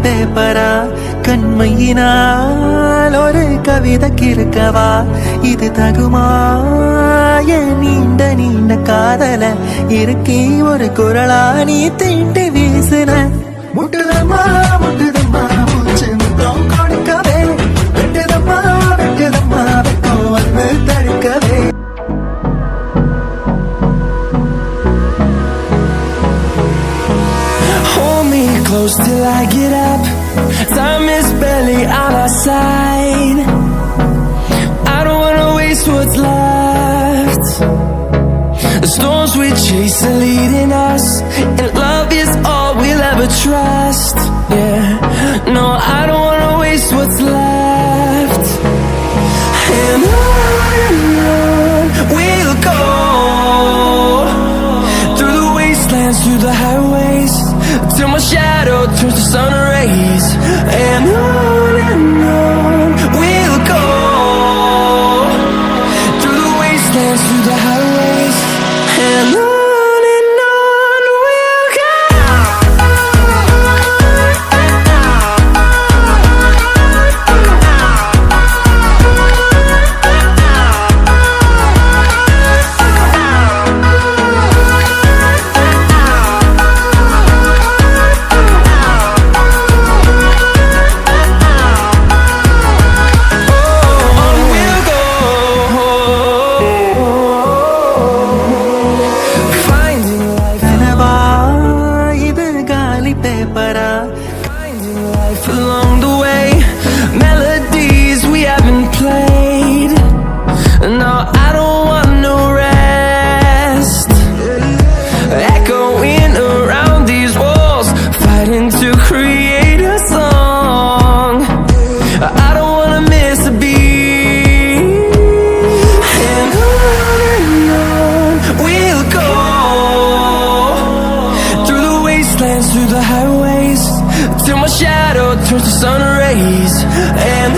பேப்பரா கண்மையினால் ஒரு கவிதை கிறுக்கவா இது தகுமா என் நீண்ட நீண்ட காதல இருக்கே ஒரு குரலா நீ தீண்டி வீசுன முட்டுதம்மா முட்டுதம்மா மூச்சு முத்தம் கொடுக்கவே வெட்டுதம்மா வெட்டுதம்மா வெக்கம் வந்து தடுக்கவே Close till I get up. Time is barely on our side. I don't wanna waste what's left. The storms we chase are leading us, and love is all we'll ever trust. Yeah, no, I don't wanna waste what's left. And on we'll go, through the wastelands, through the highways, till my shadow turns to sun rays. And on we'll go, through the wastelands, through the highways. And on we'll go. Finding life along the way, melodies we haven't played. No, I don't want no rest. Echoing around these walls, fighting to create a song. I don't wanna miss a beat. And on we'll go, through the wastelands, through the highways, till my shadow turns to sun rays. And